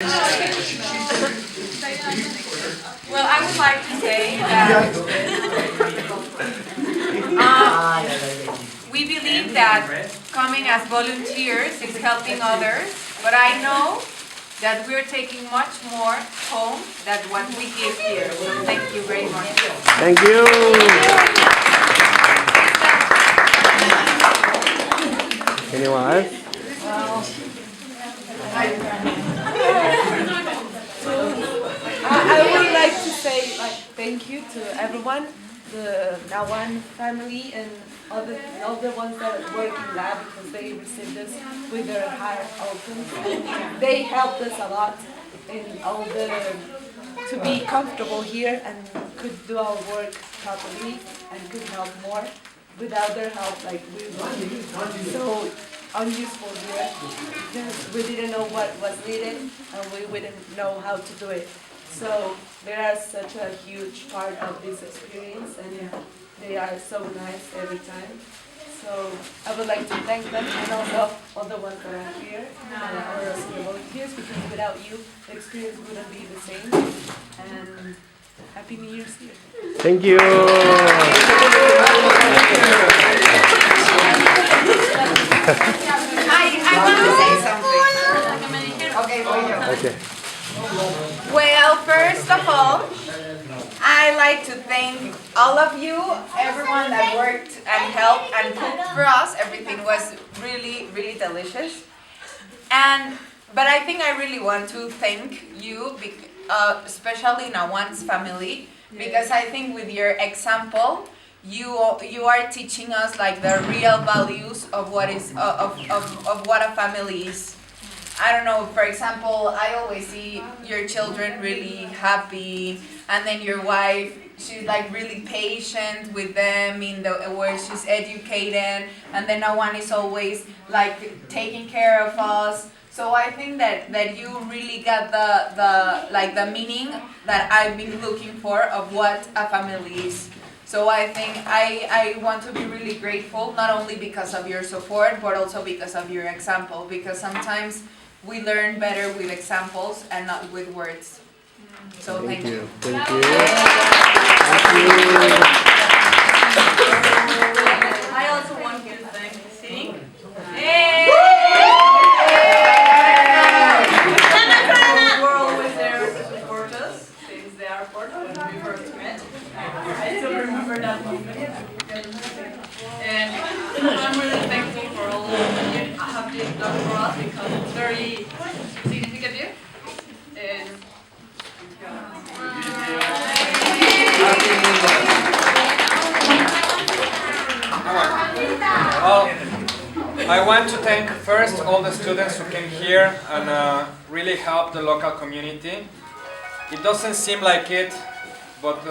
Well, I would like to say that we believe that coming as volunteers is helping others, but I know that we're taking much more home than what we give here. So thank you very much. Thank you. Anyone else? I would like to say thank you to everyone, the Nawan family and all the ones that work in lab, because they received us with their heart open. They helped us a lot in to be comfortable here and could do our work properly and could help more. Without their help, we would be so unuseful here. We didn't know what was needed and we wouldn't know how to do it. So they are such a huge part of this experience and they are so nice every time. So I would like to thank them and also all the ones that are here and our senior volunteers, because without you the experience wouldn't be the same. And Happy New Year's here. Thank you. I want to say something. Okay. Well, first of all, I like to thank all of you, everyone that worked and helped and cooked for us. Everything was really, really delicious. But I think I really want to thank you, especially Nawan's family, because I think with your example, you are teaching us the real values of what is of what a family is. I don't know, for example, I always see your children really happy, and then your wife, she's really patient with them in the where she's educated, and then Nawan is always taking care of us. So I think that you really got the meaning that I've been looking for of what a family is. So I think I want to be really grateful, not only because of your support, but also because of your example, because sometimes we learn better with examples and not with words. So thank you. Thank you. Thank you. I also want to thank Sing. We're always there to support us since the airport when we first met. I still remember that moment. And I'm really thankful for all that you have done for us, because it's very significant. And I want to thank first all the students who came here and really helped the local community. It doesn't seem like it, but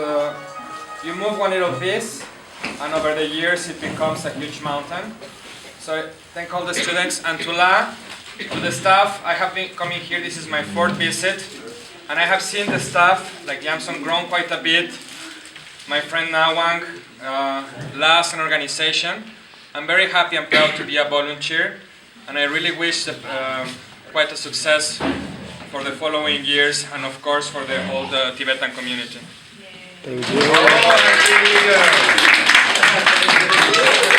you move one little piece and over the years it becomes a huge mountain. So I thank all the students, and to the staff. I have been coming here, this is my 4th visit, and I have seen the staff, like Jamson, grown quite a bit. My friend Nawang, LAS and organization. I'm very happy and proud to be a volunteer, and I really wish quite a success for the following years, and of course for all the Tibetan community. Thank you.